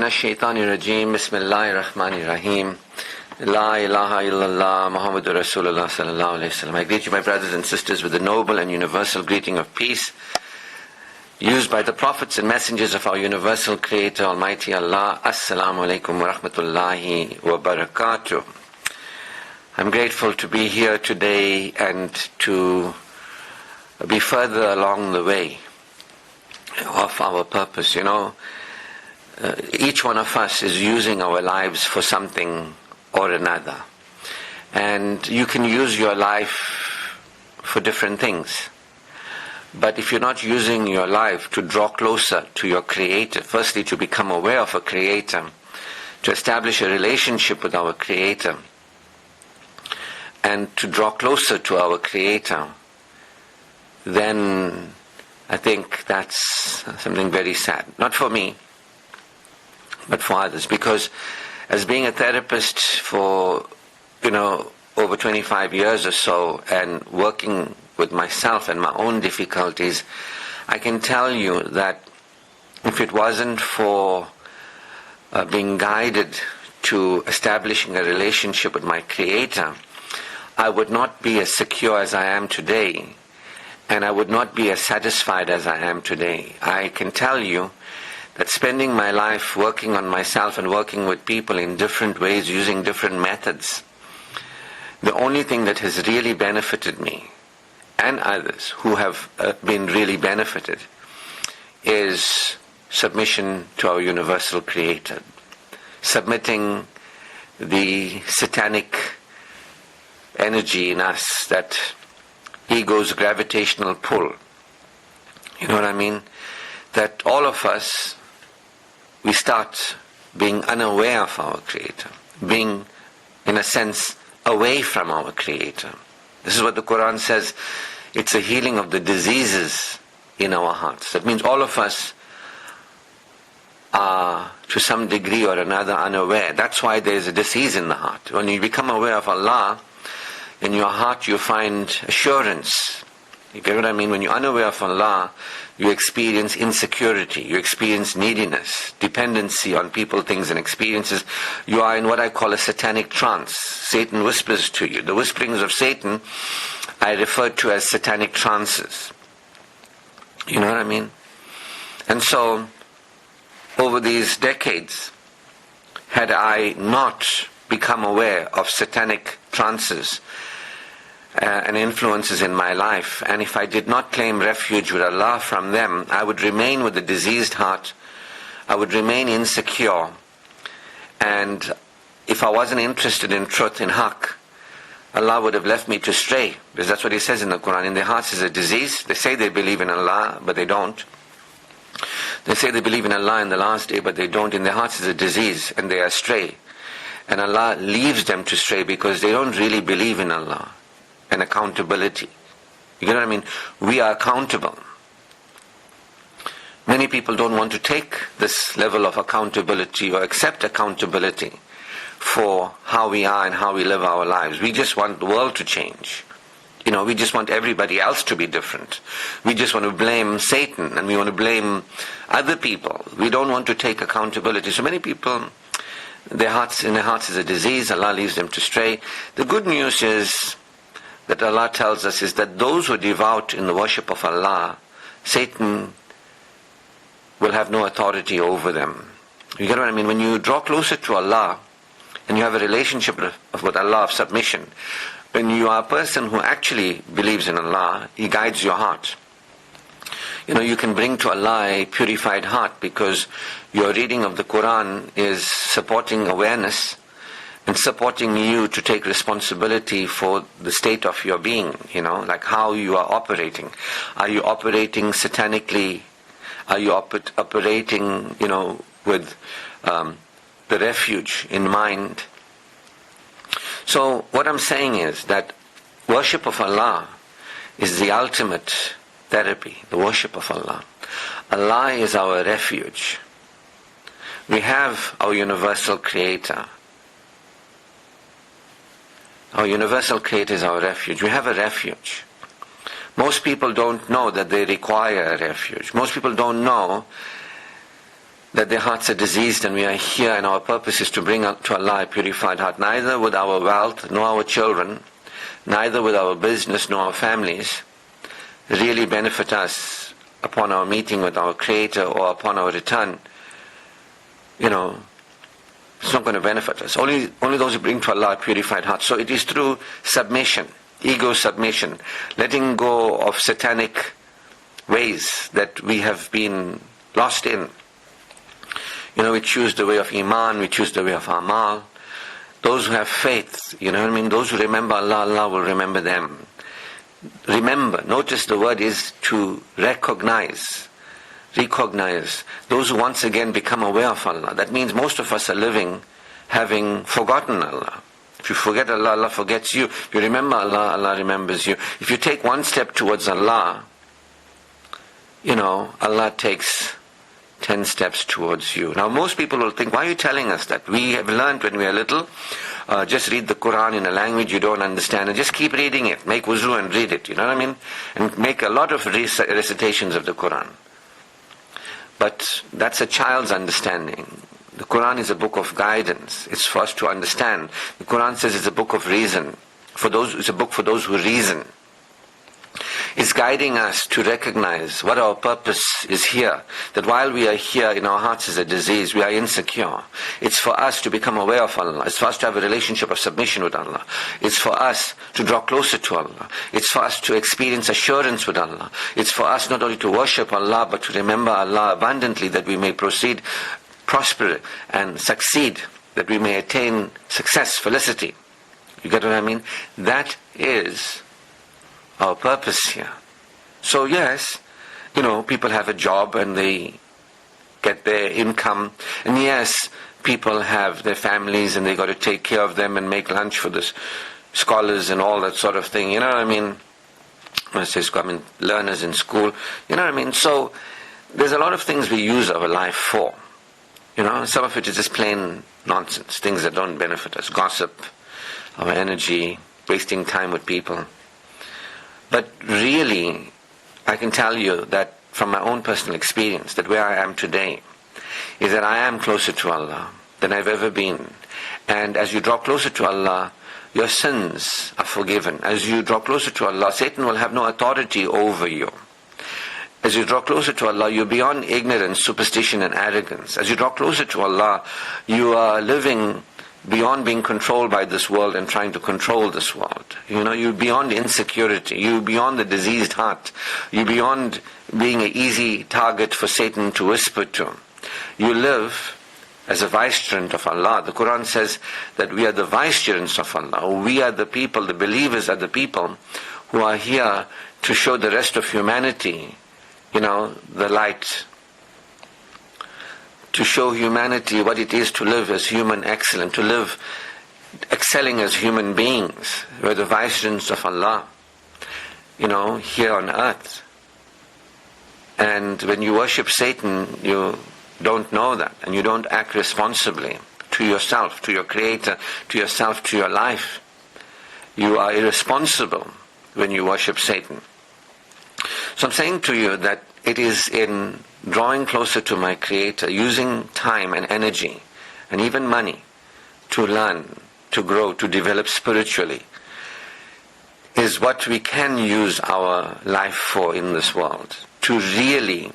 من الشيطان الرجيم بسم الله الرحمن الرحيم لا إله إلا الله محمد رسول الله صلى الله عليه وسلم. I greet you, my brothers and sisters, with the noble and universal greeting of peace used by the prophets and messengers of our universal creator, Almighty Allah. Assalamu alaikum wa rahmatullahi wa barakatuh. I'm grateful to be here today and to be further along the way of our purpose. Each one of us is using our lives for something or another. And you can use your life for different things. But if you're not using your life to draw closer to your Creator, firstly to become aware of a Creator, to establish a relationship with our Creator, and to draw closer to our Creator, then I think that's something very sad. Not for me, but for others. Because as being a therapist for, over 25 years or so, and working with myself and my own difficulties, I can tell you that if it wasn't for being guided to establishing a relationship with my Creator, I would not be as secure as I am today, and I would not be as satisfied as I am today. I can tell you that spending my life working on myself and working with people in different ways, using different methods, the only thing that has really benefited me and others who have been really benefited is submission to our universal Creator, submitting the satanic energy in us, that ego's gravitational pull. You know what I mean? That all of us, we start being unaware of our Creator, being, in a sense, away from our Creator. This is what the Quran says, it's a healing of the diseases in our hearts. That means all of us are, to some degree or another, unaware. That's why there is a disease in the heart. When you become aware of Allah, in your heart you find assurance. You get what I mean? When you're unaware of Allah, you experience insecurity, you experience neediness, dependency on people, things and experiences. You are in what I call a satanic trance. Satan whispers to you. The whisperings of Satan I refer to as satanic trances. You know what I mean? And so, over these decades, had I not become aware of satanic trances and influences in my life, and if I did not claim refuge with Allah from them, I would remain with a diseased heart, I would remain insecure, and if I wasn't interested in truth, in haqq, Allah would have left me to stray, because that's what He says in the Quran. In their hearts is a disease. They say they believe in Allah, but they don't. They say they believe in Allah in the last day, but they don't. In their hearts is a disease, and they are astray. And Allah leaves them to stray because they don't really believe in Allah and accountability. You get what I mean? We are accountable. Many people don't want to take this level of accountability or accept accountability for how we are and how we live our lives. We just want the world to change. We just want everybody else to be different. We just want to blame Satan and we want to blame other people. We don't want to take accountability. So many people, in their hearts is a disease. Allah leaves them to stray. The good news is that Allah tells us is that those who are devout in the worship of Allah, Satan will have no authority over them. You get what I mean? When you draw closer to Allah and you have a relationship with Allah of submission, when you are a person who actually believes in Allah, He guides your heart. You can bring to Allah a purified heart because your reading of the Quran is supporting awareness and supporting you to take responsibility for the state of your being, like how you are operating. Are you operating satanically? Are you operating, with the refuge in mind? So what I'm saying is that worship of Allah is the ultimate therapy, the worship of Allah. Allah is our refuge. We have our universal Creator. Our universal Creator is our refuge. We have a refuge. Most people don't know that they require a refuge. Most people don't know that their hearts are diseased, and we are here and our purpose is to bring to Allah a purified heart. Neither with our wealth, nor our children, neither with our business, nor our families really benefit us upon our meeting with our Creator or upon our return. It's not going to benefit us. Only those who bring to Allah a purified heart. So it is through submission, ego submission, letting go of satanic ways that we have been lost in. We choose the way of Iman, we choose the way of Amal. Those who have faith, those who remember Allah, Allah will remember them. Remember, notice the word is to recognize. Those who once again become aware of Allah. That means most of us are living having forgotten Allah. If you forget Allah, Allah forgets you. If you remember Allah, Allah remembers you. If you take one step towards Allah, Allah takes 10 steps towards you. Now most people will think, why are you telling us that? We have learned when we are little, just read the Quran in a language you don't understand and just keep reading it. Make wuzu and read it, And make a lot of recitations of the Quran. But that's a child's understanding. The Quran is a book of guidance. It's for us to understand. The Quran says it's a book of reason. It's a book for those who reason. It's guiding us to recognize what our purpose is here. That while we are here, in our hearts is a disease, we are insecure. It's for us to become aware of Allah. It's for us to have a relationship of submission with Allah. It's for us to draw closer to Allah. It's for us to experience assurance with Allah. It's for us not only to worship Allah, but to remember Allah abundantly, that we may proceed, prosper and succeed, that we may attain success, felicity. You get what I mean? That is our purpose here. So yes, people have a job and they get their income, and yes, people have their families and they got to take care of them and make lunch for the scholars and all that sort of thing. You know what I mean? When I say school, learners in school. You know what I mean? So there's a lot of things we use our life for. Some of it is just plain nonsense, things that don't benefit us. Gossip, our energy, wasting time with people. But really, I can tell you that from my own personal experience, that where I am today is that I am closer to Allah than I've ever been. And as you draw closer to Allah, your sins are forgiven. As you draw closer to Allah, Satan will have no authority over you. As you draw closer to Allah, you're beyond ignorance, superstition and arrogance. As you draw closer to Allah, you are living beyond being controlled by this world and trying to control this world. You're beyond insecurity. You're beyond the diseased heart. You're beyond being an easy target for Satan to whisper to. You live as a vicegerent of Allah. The Quran says that we are the vicegerents of Allah. We are the people, the believers are the people who are here to show the rest of humanity, the light. To show humanity what it is to live as human excellence, to live excelling as human beings. We're the vicegerents of Allah, here on earth. And when you worship Satan, you don't know that, and you don't act responsibly to yourself, to your Creator, to yourself, to your life. You are irresponsible when you worship Satan. So I'm saying to you that it is in drawing closer to my Creator, using time and energy and even money to learn, to grow, to develop spiritually, is what we can use our life for in this world. To really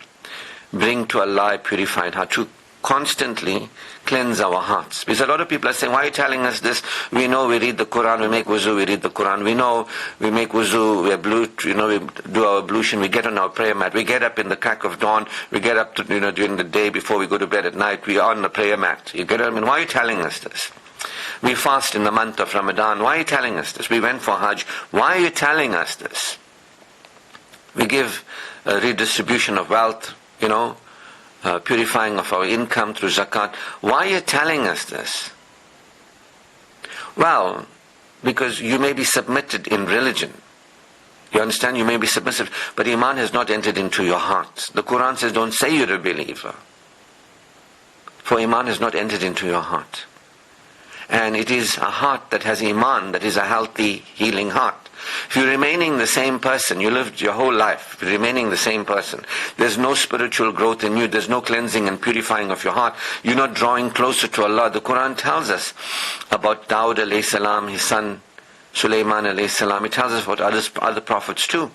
bring to Allah a purified heart, to constantly cleanse our hearts. Because a lot of people are saying, why are you telling us this? We know we read the Quran, we make wuzu, we read the Quran. We know we make wuzu, we do our ablution, we get on our prayer mat, we get up in the crack of dawn, we get up to, during the day before we go to bed at night, we are on the prayer mat. You get what I mean? Why are you telling us this? We fast in the month of Ramadan. Why are you telling us this? We went for Hajj. Why are you telling us this? We give a redistribution of wealth, purifying of our income through zakat. Why are you telling us this? Well, because you may be submitted in religion. You understand? You may be submissive, but Iman has not entered into your heart. The Quran says, don't say you're a believer, for Iman has not entered into your heart. And it is a heart that has Iman, that is a healthy, healing heart. If you're remaining the same person, you lived your whole life remaining the same person, there's no spiritual growth in you, there's no cleansing and purifying of your heart, you're not drawing closer to Allah. The Quran tells us about Daud alayhi salam, his son Sulaiman alayhi salam. It tells us about other prophets too.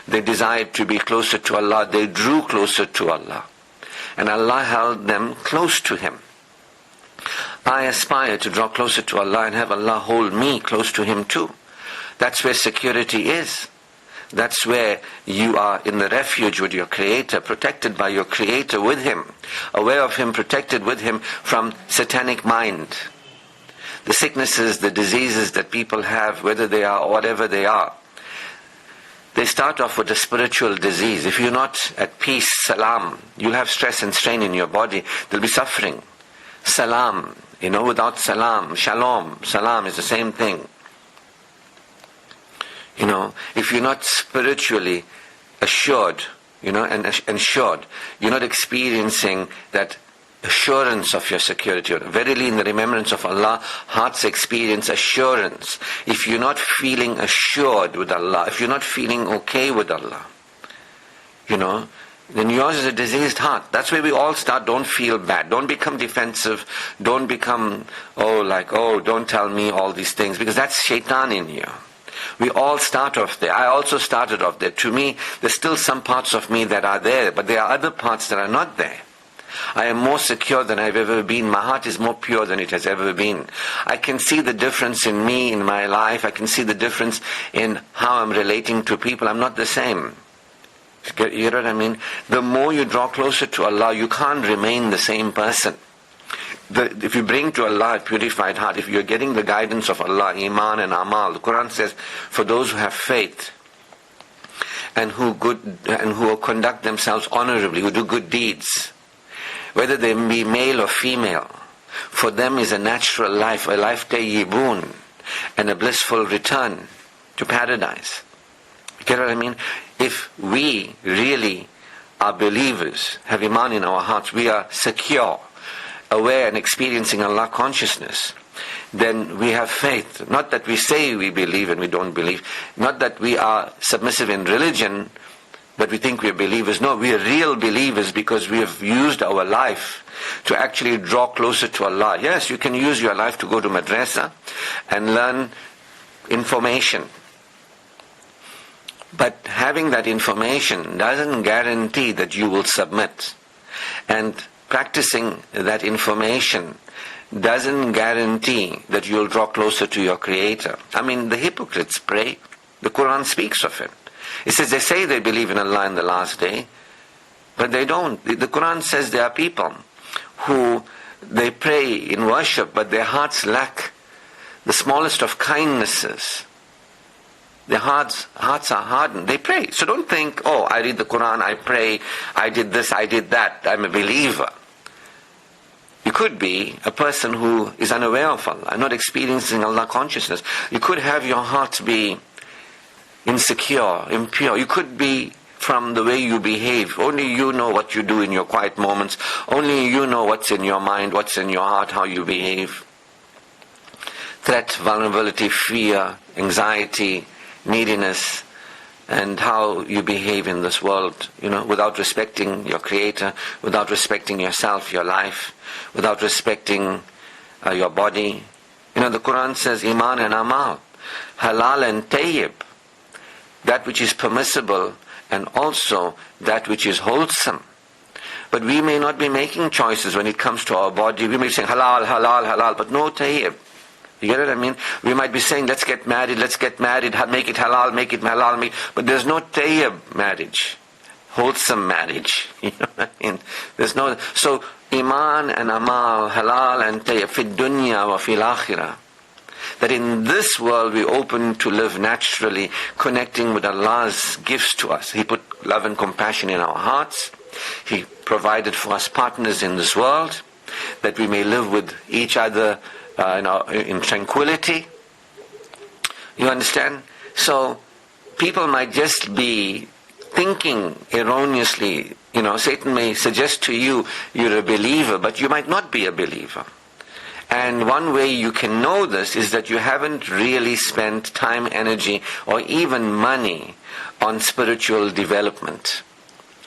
They desired to be closer to Allah, they drew closer to Allah, and Allah held them close to Him. I aspire to draw closer to Allah and have Allah hold me close to Him too. That's where security is. That's where you are in the refuge with your Creator, protected by your Creator with Him, aware of Him, protected with Him from satanic mind. The sicknesses, the diseases that people have, whether they are or whatever they are, they start off with a spiritual disease. If you're not at peace, salam, you'll have stress and strain in your body. There'll be suffering. Salam, without salam, shalom, salam is the same thing. If you're not spiritually assured, and ensured, you're not experiencing that assurance of your security. Verily, in the remembrance of Allah, hearts experience assurance. If you're not feeling assured with Allah, if you're not feeling okay with Allah, then yours is a diseased heart. That's where we all start. Don't feel bad. Don't become defensive. Don't become, don't tell me all these things, because that's shaitan in you. We all start off there. I also started off there. To me, there's still some parts of me that are there, but there are other parts that are not there. I am more secure than I've ever been. My heart is more pure than it has ever been. I can see the difference in me, in my life. I can see the difference in how I'm relating to people. I'm not the same. You know what I mean? The more you draw closer to Allah, you can't remain the same person. If you bring to Allah a purified heart, if you're getting the guidance of Allah, Iman and Amal, the Quran says, for those who have faith and who conduct themselves honorably, who do good deeds, whether they be male or female, for them is a natural life, a life tayyibun, and a blissful return to paradise. You get what I mean? If we really are believers, have Iman in our hearts, we are secure, aware and experiencing Allah consciousness, then we have faith. Not that we say we believe and we don't believe. Not that we are submissive in religion, but we think we are believers. No, we are real believers because we have used our life to actually draw closer to Allah. Yes, you can use your life to go to madrasa and learn information. But having that information doesn't guarantee that you will submit. And practicing that information doesn't guarantee that you'll draw closer to your Creator. I mean, the hypocrites pray. The Quran speaks of it. It says they say they believe in Allah in the last day, but they don't. The Quran says there are people who they pray in worship, but their hearts lack the smallest of kindnesses. Their hearts are hardened. They pray. So don't think, I read the Quran, I pray, I did this, I did that, I'm a believer. You could be a person who is unaware of Allah, not experiencing Allah consciousness. You could have your heart be insecure, impure. You could be from the way you behave. Only you know what you do in your quiet moments. Only you know what's in your mind, what's in your heart, how you behave. Threat, vulnerability, fear, anxiety, neediness, and how you behave in this world, without respecting your Creator, without respecting yourself, your life, without respecting your body. The Quran says, Iman and Amal, halal and tayyib, that which is permissible and also that which is wholesome. But we may not be making choices when it comes to our body. We may be saying halal, halal, halal, but no tayyib. You get what I mean? We might be saying, let's get married, make it halal, make it halal, but there's no tayyib marriage, wholesome marriage. You know what I mean? There's no, so Iman and Amal, halal and tayyib, fi dunya wa fil akhirah. That in this world we open to live naturally, connecting with Allah's gifts to us. He put love and compassion in our hearts. He provided for us partners in this world, that we may live with each other in tranquility. You understand? So people might just be thinking erroneously. Satan may suggest to you you're a believer, but you might not be a believer. And one way you can know this is that you haven't really spent time, energy, or even money on spiritual development.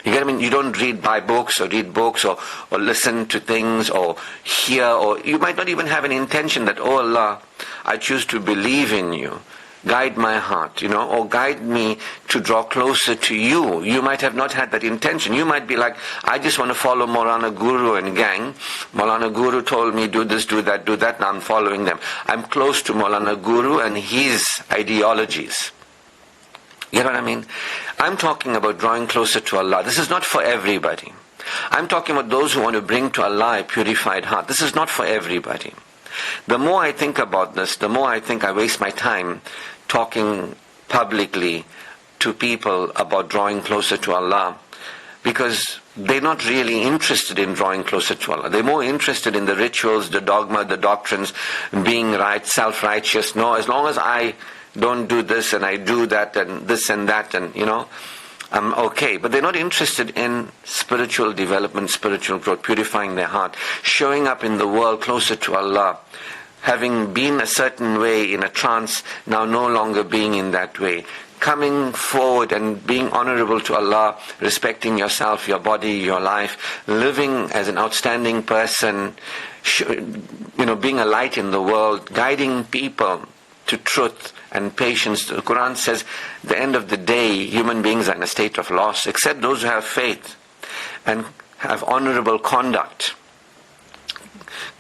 You get what I mean? You don't buy books or read books or listen to things or hear, or you might not even have an intention that, oh Allah, I choose to believe in you. Guide my heart, or guide me to draw closer to you. You might have not had that intention. You might be like, I just want to follow Maulana Guru and gang. Maulana Guru told me do this, do that, now I'm following them. I'm close to Maulana Guru and his ideologies. You know what I mean? I'm talking about drawing closer to Allah. This is not for everybody. I'm talking about those who want to bring to Allah a purified heart. This is not for everybody. The more I think about this, the more I think I waste my time talking publicly to people about drawing closer to Allah, because they're not really interested in drawing closer to Allah. They're more interested in the rituals, the dogma, the doctrines, being right, self-righteous. No, as long as I don't do this and I do that and this and that and, I'm okay. But they're not interested in spiritual development, spiritual growth, purifying their heart, showing up in the world closer to Allah, having been a certain way in a trance, now no longer being in that way, coming forward and being honorable to Allah, respecting yourself, your body, your life, living as an outstanding person, being a light in the world, guiding people to truth and patience. The Quran says, at the end of the day, human beings are in a state of loss, except those who have faith and have honorable conduct,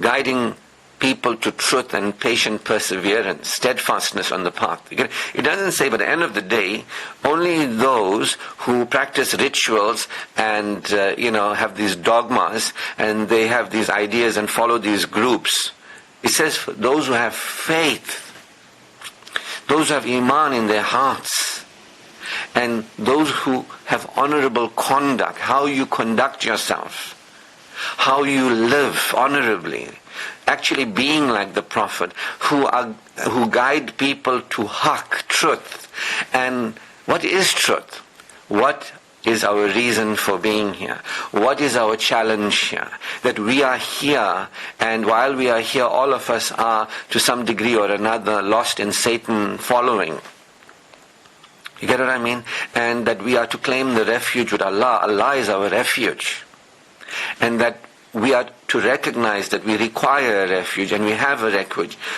guiding people to truth and patient perseverance, steadfastness on the path. It doesn't say, but at the end of the day, only those who practice rituals and, have these dogmas and they have these ideas and follow these groups. It says, for those who have faith, those who have iman in their hearts, and those who have honorable conduct, how you conduct yourself, how you live honorably, actually being like the Prophet, who guide people to haqq, truth. And what is truth? What is our reason for being here? What is our challenge here? That we are here, and while we are here, all of us are, to some degree or another, lost in Satan following. You get what I mean? And that we are to claim the refuge with Allah. Allah is our refuge. And that we are to recognize that we require a refuge, and we have a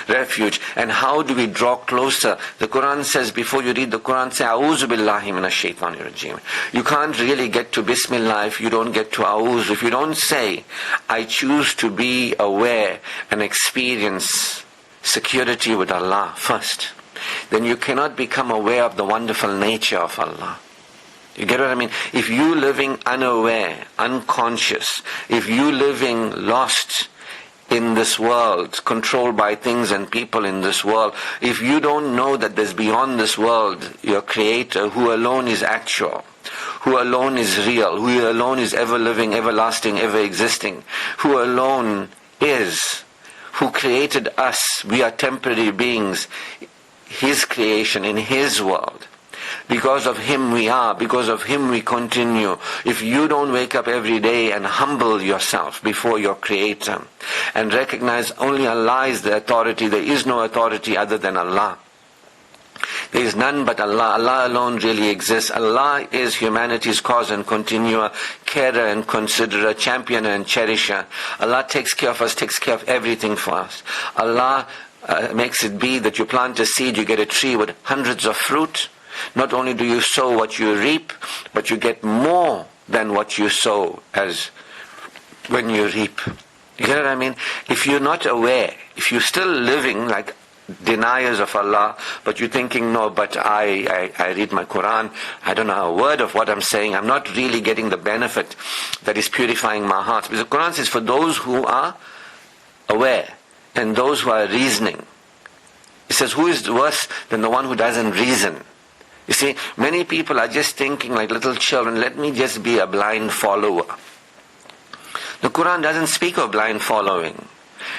refuge. And how do we draw closer? The Quran says, before you read the Quran, say, A'udhu billahi minash shaitanir rajim. You can't really get to Bismillah if you don't get to A'udhu. If you don't say, I choose to be aware and experience security with Allah first, then you cannot become aware of the wonderful nature of Allah. You get what I mean? If you living unaware, unconscious, if you living lost in this world, controlled by things and people in this world, if you don't know that there's beyond this world your Creator, who alone is actual, who alone is real, who alone is ever living, everlasting, ever existing, who alone is, who created us, we are temporary beings, His creation in His world. Because of Him we are, because of Him we continue. If you don't wake up every day and humble yourself before your Creator and recognize only Allah is the authority, there is no authority other than Allah. There is none but Allah. Allah alone really exists. Allah is humanity's cause and continuer, carer and considerer, championer and cherisher. Allah takes care of us, takes care of everything for us. Allah makes it be that you plant a seed, you get a tree with hundreds of fruit. Not only do you sow what you reap, but you get more than what you sow as when you reap. You get what I mean? If you're not aware, if you're still living like deniers of Allah, but you're thinking, no, but I read my Quran, I don't know a word of what I'm saying, I'm not really getting the benefit that is purifying my heart. Because the Quran says, for those who are aware and those who are reasoning, it says, who is worse than the one who doesn't reason? You see, many people are just thinking like little children, let me just be a blind follower. The Quran doesn't speak of blind following.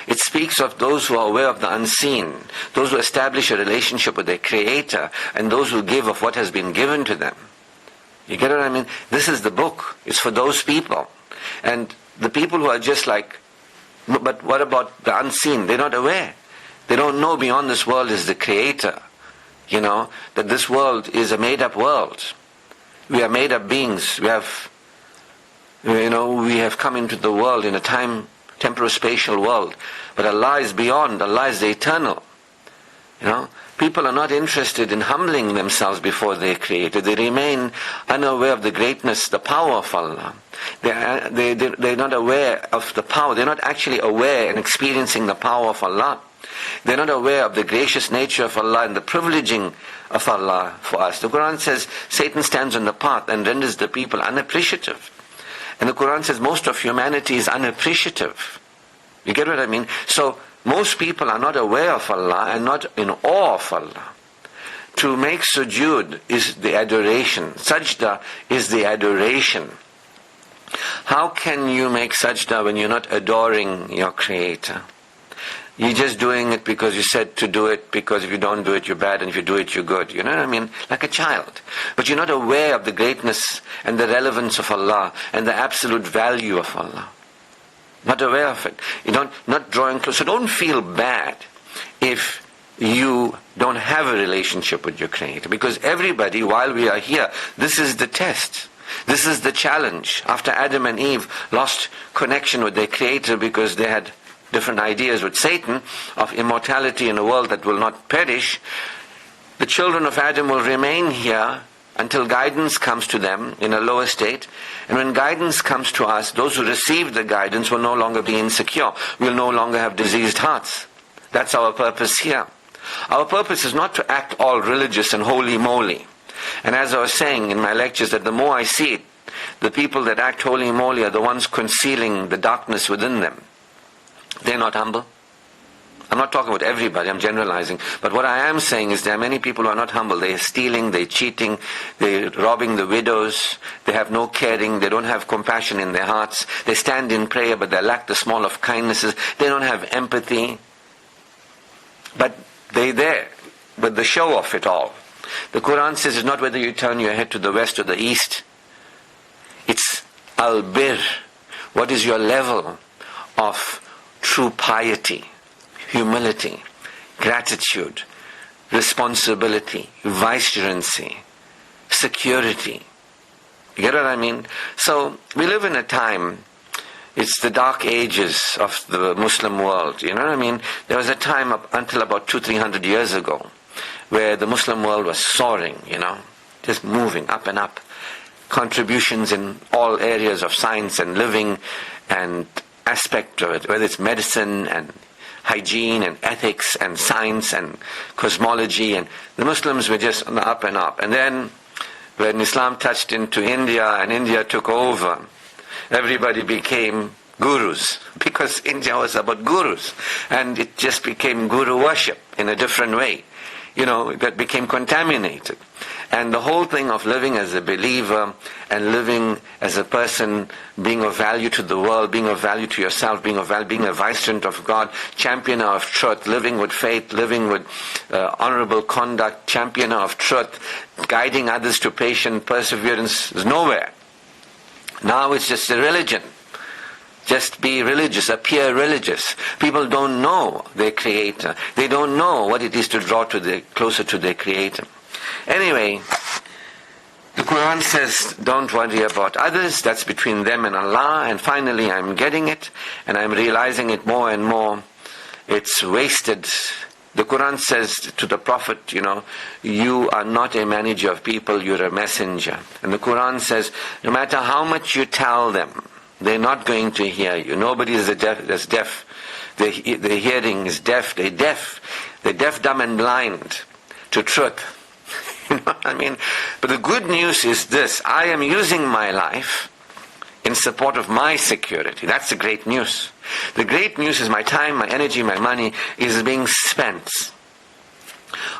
It speaks of those who are aware of the unseen, those who establish a relationship with their Creator, and those who give of what has been given to them. You get what I mean? This is the book. It's for those people. And the people who are just like But what about the unseen? They're not aware. They don't know beyond this world is the creator. That this world is a made-up world. We are made-up beings. We have come into the world in a temporal-spatial world. But Allah is beyond. Allah is the eternal. People are not interested in humbling themselves before their Creator. They remain unaware of the greatness, the power of Allah. They're not aware of the power. They're not actually aware and experiencing the power of Allah. They're not aware of the gracious nature of Allah and the privileging of Allah for us. The Quran says Satan stands on the path and renders the people unappreciative. And the Quran says most of humanity is unappreciative. You get what I mean? So most people are not aware of Allah and not in awe of Allah. To make sujood is the adoration. Sajda is the adoration. How can you make sajda when you're not adoring your Creator? You're just doing it because you said to do it, because if you don't do it, you're bad, and if you do it, you're good. You know what I mean? Like a child. But you're not aware of the greatness and the relevance of Allah and the absolute value of Allah. Not aware of it. Not drawing close. So don't feel bad if you don't have a relationship with your Creator. Because everybody, while we are here, this is the test. This is the challenge. After Adam and Eve lost connection with their Creator because they had different ideas with Satan of immortality in a world that will not perish, the children of Adam will remain here until guidance comes to them in a lower state. And when guidance comes to us, those who receive the guidance will no longer be insecure. We'll no longer have diseased hearts. That's our purpose here. Our purpose is not to act all religious and holy-moly. And as I was saying in my lectures, that the more I see it, the people that act holy-moly are the ones concealing the darkness within them. They're not humble. I'm not talking about everybody, I'm generalizing. But what I am saying is there are many people who are not humble. They're stealing, they're cheating, they're robbing the widows, they have no caring, they don't have compassion in their hearts. They stand in prayer but they lack the small of kindnesses. They don't have empathy. But they're there with the show of it all. The Quran says it's not whether you turn your head to the west or the east. It's al-bir. What is your level of true piety, humility, gratitude, responsibility, vicegerency, security? You get what I mean? So we live in a time, it's the dark ages of the Muslim world. You know what I mean? There was a time up until about 200-300 years ago where the Muslim world was soaring, just moving up and up. Contributions in all areas of science and living and aspect of it, whether it's medicine and hygiene and ethics and science and cosmology, and the Muslims were just on the up and up. And then when Islam touched into India and India took over, everybody became gurus, because India was about gurus, and it just became guru worship in a different way. That became contaminated. And the whole thing of living as a believer and living as a person, being of value to the world, being of value to yourself, being a vicegerent of God, championer of truth, living with faith, living with honorable conduct, championer of truth, guiding others to patient perseverance is nowhere. Now it's just a religion. Just be religious, appear religious. People don't know their Creator. They don't know what it is to draw closer to their Creator. Anyway, the Quran says, don't worry about others, that's between them and Allah. And finally, I'm getting it, and I'm realizing it more and more. It's wasted. The Quran says to the Prophet, you are not a manager of people, you're a messenger. And the Quran says, no matter how much you tell them, they're not going to hear you. Nobody is deaf. Their hearing is deaf. They're deaf. They're deaf, dumb, and blind to truth. You know what I mean? But the good news is this. I am using my life in support of my security. That's the great news. The great news is my time, my energy, my money is being spent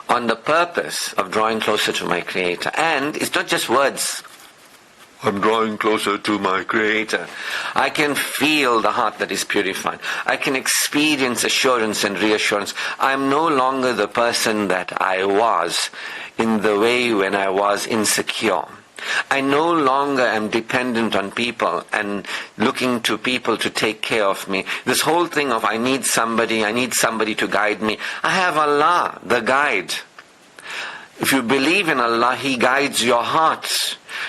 on the purpose of drawing closer to my Creator. And it's not just words. I'm drawing closer to my Creator. I can feel the heart that is purified. I can experience assurance and reassurance. I'm no longer the person that I was in the way when I was insecure. I no longer am dependent on people and looking to people to take care of me. This whole thing of I need somebody to guide me. I have Allah, the guide. If you believe in Allah, He guides your heart.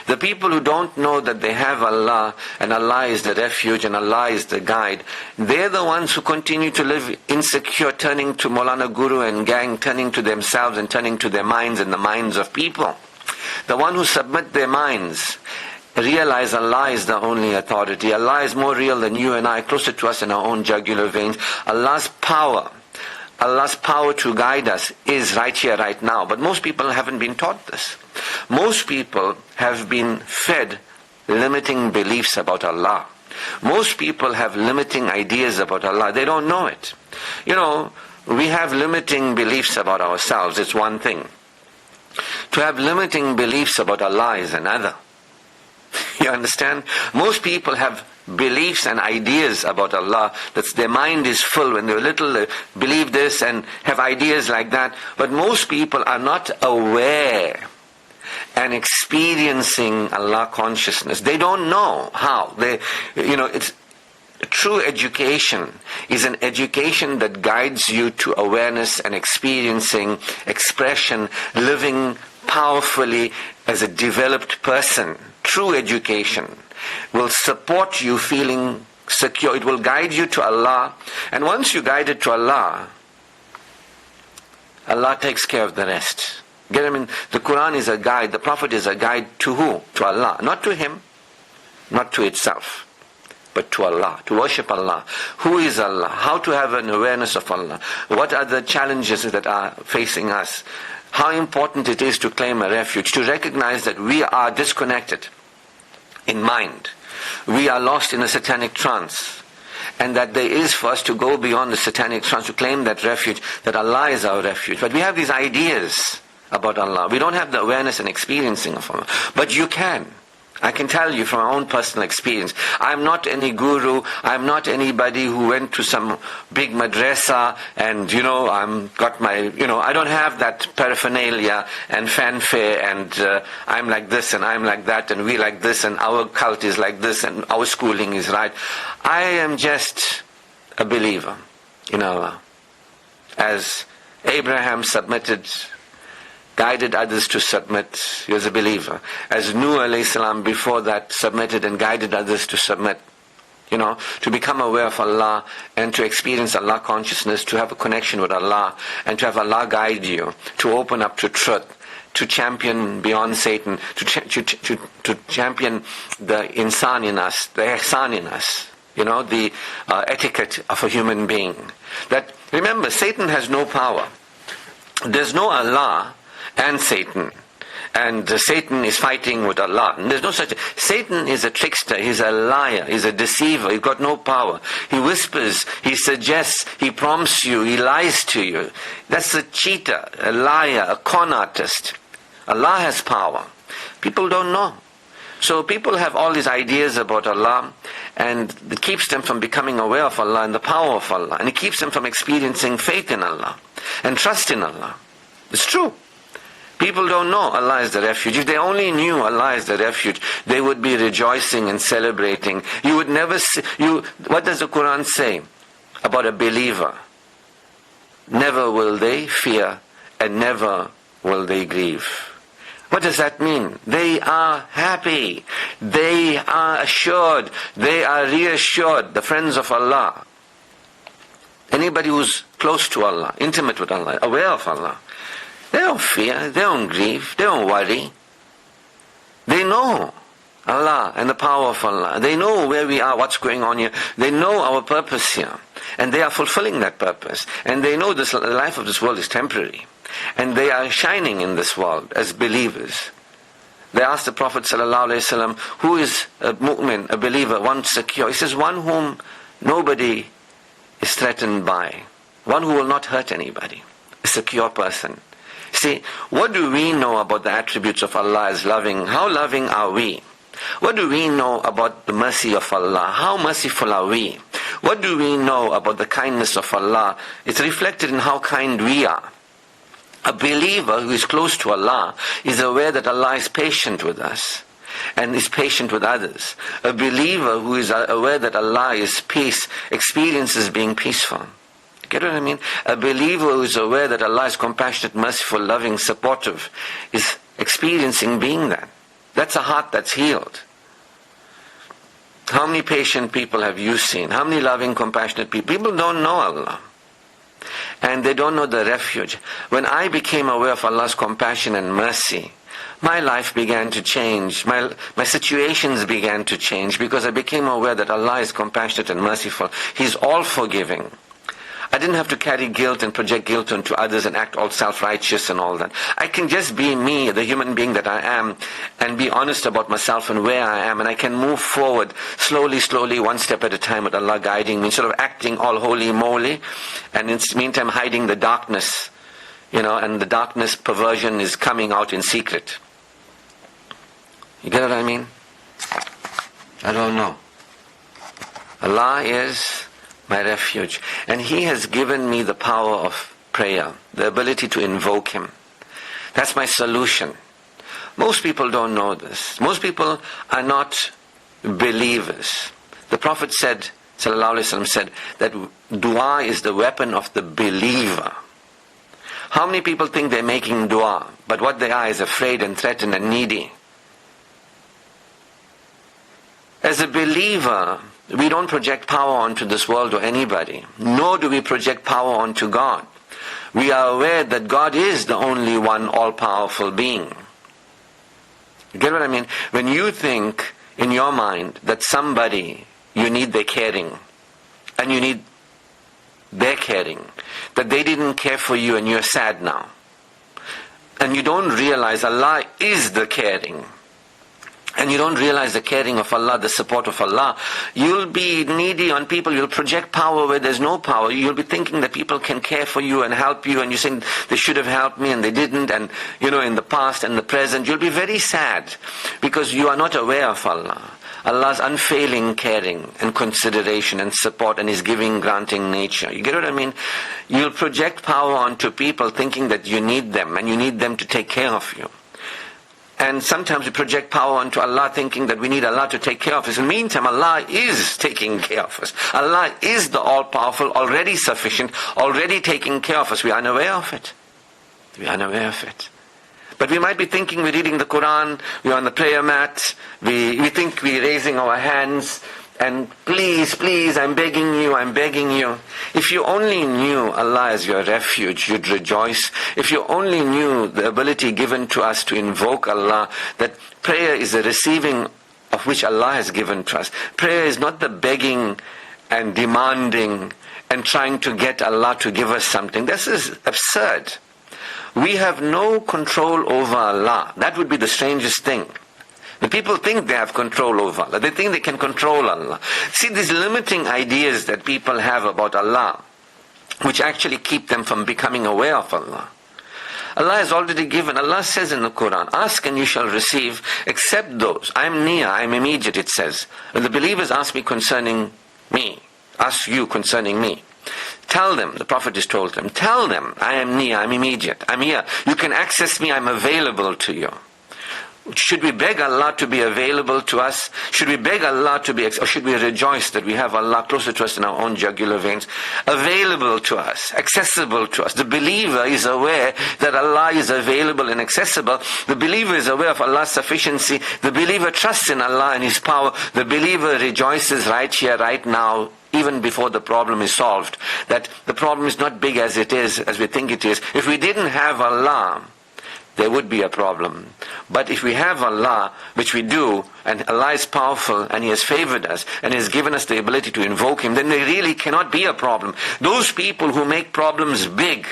The people who don't know that they have Allah, and Allah is the refuge, and Allah is the guide, they're the ones who continue to live insecure, turning to Maulana Guru and gang, turning to themselves and turning to their minds and the minds of people. The one who submit their minds, realize Allah is the only authority. Allah is more real than you and I, closer to us in our own jugular veins. Allah's power to guide us is right here, right now. But most people haven't been taught this. Most people have been fed limiting beliefs about Allah. Most people have limiting ideas about Allah. They don't know it. We have limiting beliefs about ourselves. It's one thing. To have limiting beliefs about Allah is another. You understand? Most people have beliefs and ideas about Allah, that their mind is full. When they're little, they believe this and have ideas like that. But most people are not aware and experiencing Allah consciousness. They don't know how. It's true education is an education that guides you to awareness and experiencing, expression, living powerfully as a developed person. True education will support you feeling secure. It will guide you to Allah. And once you guide it to Allah, Allah takes care of the rest. Get him in. The Quran is a guide. The Prophet is a guide to who? To Allah. Not to him. Not to itself. But to Allah. To worship Allah. Who is Allah? How to have an awareness of Allah. What are the challenges that are facing us? How important it is to claim a refuge. To recognize that we are disconnected in mind. We are lost in a satanic trance. And that there is for us to go beyond the satanic trance, to claim that refuge, that Allah is our refuge. But we have these ideas about Allah. We don't have the awareness and experiencing of Allah. But you can. I can tell you from my own personal experience. I'm not any guru. I'm not anybody who went to some big madrasa and, I don't have that paraphernalia and fanfare and I'm like this and I'm like that and we like this and our cult is like this and our schooling is right. I am just a believer in Allah. As Abraham submitted, guided others to submit, he was a believer. As Nuh alayhi salam before that submitted and guided others to submit, to become aware of Allah and to experience Allah consciousness, to have a connection with Allah and to have Allah guide you, to open up to truth, to champion beyond Satan, to champion the insan in us, the ihsan in us, the etiquette of a human being. That, remember, Satan has no power. There's no Allah and Satan. And Satan is fighting with Allah. And there's no such. Satan is a trickster. He's a liar. He's a deceiver. He's got no power. He whispers. He suggests. He prompts you. He lies to you. That's a cheater, a liar, a con artist. Allah has power. People don't know. So people have all these ideas about Allah, and it keeps them from becoming aware of Allah and the power of Allah. And it keeps them from experiencing faith in Allah and trust in Allah. It's true. People don't know Allah is the refuge. If they only knew Allah is the refuge, they would be rejoicing and celebrating. You would never see, what does the Quran say about a believer? Never will they fear and never will they grieve. What does that mean? They are happy. They are assured. They are reassured. The friends of Allah. Anybody who's close to Allah, intimate with Allah, aware of Allah, they don't fear, they don't grieve, they don't worry. They know Allah and the power of Allah. They know where we are, what's going on here. They know our purpose here. And they are fulfilling that purpose. And they know the life of this world is temporary. And they are shining in this world as believers. They asked the Prophet ﷺ, who is a mu'min, a believer, one secure? He says, one whom nobody is threatened by. One who will not hurt anybody. A secure person. See, what do we know about the attributes of Allah as loving? How loving are we? What do we know about the mercy of Allah? How merciful are we? What do we know about the kindness of Allah? It's reflected in how kind we are. A believer who is close to Allah is aware that Allah is patient with us and is patient with others. A believer who is aware that Allah is peace experiences being peaceful. Get what I mean? A believer who is aware that Allah is compassionate, merciful, loving, supportive is experiencing being that. That's a heart that's healed. How many patient people have you seen? How many loving, compassionate people? People don't know Allah. And they don't know the refuge. When I became aware of Allah's compassion and mercy, my life began to change. My situations began to change because I became aware that Allah is compassionate and merciful. He's all forgiving. I didn't have to carry guilt and project guilt onto others and act all self-righteous and all that. I can just be me, the human being that I am, and be honest about myself and where I am, and I can move forward slowly, one step at a time with Allah guiding me, instead of acting all holy-moly, and in the meantime hiding the darkness, and the darkness perversion is coming out in secret. You get what I mean? I don't know. Allah is my refuge. And He has given me the power of prayer, the ability to invoke Him. That's my solution. Most people don't know this. Most people are not believers. The Prophet said, sallallahu alaihi wasallam said, that dua is the weapon of the believer. How many people think they're making dua, but what they are is afraid and threatened and needy? As a believer, we don't project power onto this world or anybody, nor do we project power onto God. We are aware that God is the only one all-powerful being. You get what I mean? When you think in your mind that somebody, you need their caring, and you need their caring, that they didn't care for you and you're sad now, and you don't realize Allah is the caring, and you don't realize the caring of Allah, the support of Allah, you'll be needy on people, you'll project power where there's no power, you'll be thinking that people can care for you and help you, and you're saying they should have helped me and they didn't, and in the past and the present, you'll be very sad because you are not aware of Allah. Allah's unfailing caring and consideration and support and His giving, granting nature. You get what I mean? You'll project power onto people thinking that you need them and you need them to take care of you. And sometimes we project power onto Allah thinking that we need Allah to take care of us. In the meantime, Allah is taking care of us. Allah is the all-powerful, already sufficient, already taking care of us. We are unaware of it. We are unaware of it. But we might be thinking we're reading the Quran, we're on the prayer mat, we think we're raising our hands, and please, I'm begging you. If you only knew Allah as your refuge, you'd rejoice. If you only knew the ability given to us to invoke Allah, that prayer is the receiving of which Allah has given to us. Prayer is not the begging and demanding and trying to get Allah to give us something. This is absurd. We have no control over Allah. That would be the strangest thing. The people think they have control over Allah. They think they can control Allah. See, these limiting ideas that people have about Allah, which actually keep them from becoming aware of Allah. Allah has already given. Allah says in the Quran, ask and you shall receive, except those. I am near, I am immediate, it says. When the believers ask me concerning me, ask you concerning me, tell them, the Prophet has told them, tell them, I am near, I am immediate, I am here. You can access me, I am available to you. Should we beg Allah to be available to us? Should we beg Allah to be, or should we rejoice that we have Allah closer to us in our own jugular veins, available to us, accessible to us? The believer is aware that Allah is available and accessible. The believer is aware of Allah's sufficiency. The believer trusts in Allah and His power. The believer rejoices right here, right now, even before the problem is solved. That the problem is not big as it is, as we think it is. If we didn't have Allah, there would be a problem. But if we have Allah, which we do, and Allah is powerful, and He has favored us, and He has given us the ability to invoke Him, then there really cannot be a problem. Those people who make problems big,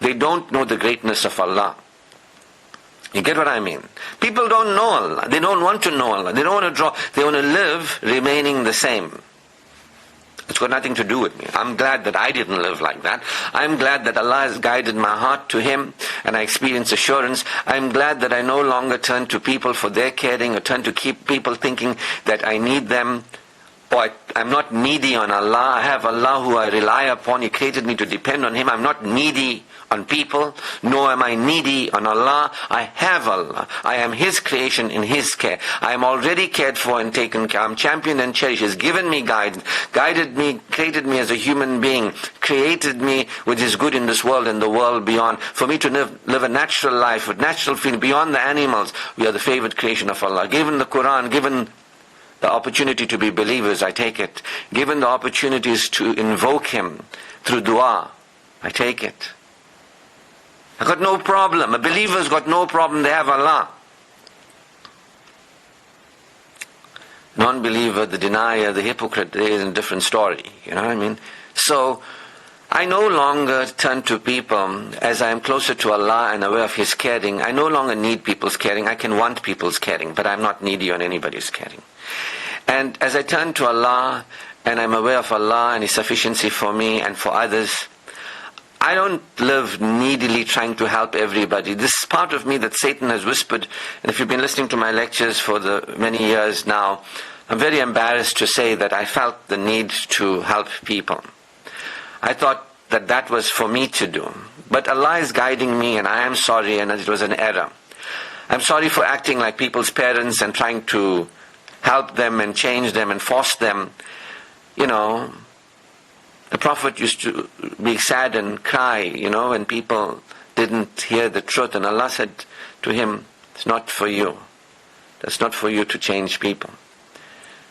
they don't know the greatness of Allah. You get what I mean? People don't know Allah. They don't want to know Allah. They don't want to draw. They want to live remaining the same. It's got nothing to do with me. I'm glad that I didn't live like that. I'm glad that Allah has guided my heart to Him and I experience assurance. I'm glad that I no longer turn to people for their caring or turn to keep people thinking that I need them. or I'm not needy on Allah. I have Allah who I rely upon. He created me to depend on Him. I'm not needy on people, nor am I needy on Allah. I have Allah. I am His creation in His care. I am already cared for and taken care. I'm championed and cherished. He has given me guidance, guided me, created me as a human being, created me with His good in this world and the world beyond. For me to live a natural life with natural feeling beyond the animals, we are the favored creation of Allah. Given the Quran, given the opportunity to be believers, I take it. Given the opportunities to invoke Him through dua, I take it. I got no problem. A believer's got no problem. They have Allah. Non-believer, the denier, the hypocrite, there is a different story. You know what I mean? So, I no longer turn to people as I am closer to Allah and aware of His caring. I no longer need people's caring. I can want people's caring, but I'm not needy on anybody's caring. And as I turn to Allah and I'm aware of Allah and His sufficiency for me and for others, I don't live needily trying to help everybody. This part of me that Satan has whispered, and if you've been listening to my lectures for the many years now, I'm very embarrassed to say that I felt the need to help people. I thought that that was for me to do. But Allah is guiding me, and I am sorry, and it was an error. I'm sorry for acting like people's parents and trying to help them and change them and force them. You know, the Prophet used to be sad and cry, you know, when people didn't hear the truth. And Allah said to him, it's not for you. That's not for you to change people.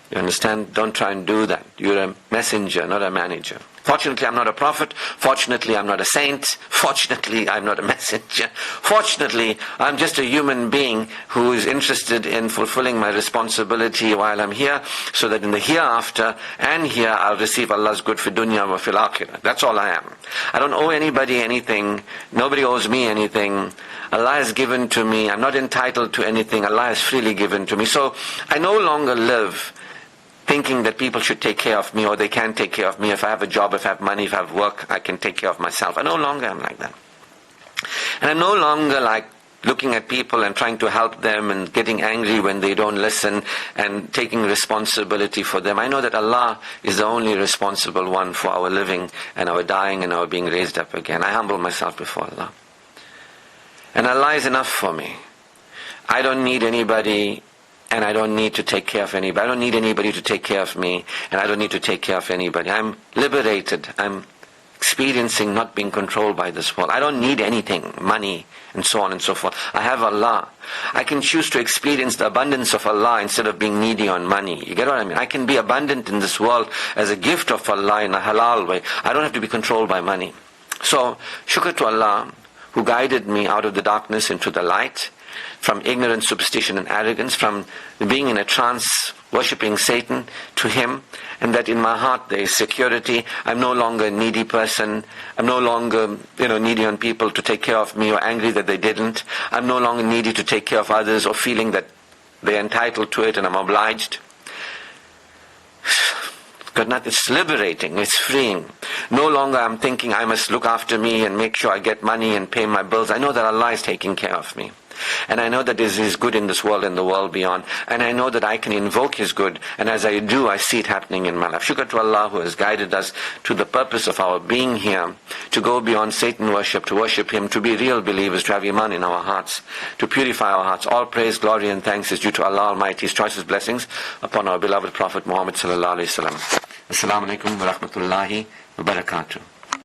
You understand? Don't try and do that. You're a messenger, not a manager. Fortunately, I'm not a prophet. Fortunately, I'm not a saint. Fortunately, I'm not a messenger. Fortunately, I'm just a human being who is interested in fulfilling my responsibility while I'm here, so that in the hereafter and here, I'll receive Allah's good for dunya wa fil akhirah. That's all I am. I don't owe anybody anything. Nobody owes me anything. Allah has given to me. I'm not entitled to anything. Allah has freely given to me. So, I no longer live thinking that people should take care of me, or they can take care of me. If I have a job, if I have money, if I have work, I can take care of myself. I no longer am like that. And I'm no longer like looking at people and trying to help them and getting angry when they don't listen and taking responsibility for them. I know that Allah is the only responsible one for our living and our dying and our being raised up again. I humble myself before Allah. And Allah is enough for me. I don't need anybody, and I don't need to take care of anybody. I don't need anybody to take care of me, and I don't need to take care of anybody. I'm liberated. I'm experiencing not being controlled by this world. I don't need anything, money, and so on and so forth. I have Allah. I can choose to experience the abundance of Allah instead of being needy on money. You get what I mean? I can be abundant in this world as a gift of Allah in a halal way. I don't have to be controlled by money. So, shukr to Allah, who guided me out of the darkness into the light, from ignorance, superstition and arrogance, from being in a trance, worshipping Satan, to Him, and that in my heart there is security. I'm no longer a needy person. I'm no longer, needy on people to take care of me, or angry that they didn't. I'm no longer needy to take care of others, or feeling that they're entitled to it and I'm obliged. It's liberating, it's freeing. No longer I'm thinking I must look after me and make sure I get money and pay my bills. I know that Allah is taking care of me. And I know that there is good in this world and the world beyond. And I know that I can invoke His good. And as I do, I see it happening in my life. Shukr to Allah who has guided us to the purpose of our being here, to go beyond Satan worship, to worship Him, to be real believers, to have Iman in our hearts, to purify our hearts. All praise, glory and thanks is due to Allah Almighty. His choicest blessings upon our beloved Prophet Muhammad sallallahu alaihi wasallam. Assalamu alaikum wa rahmatullahi wa barakatuh.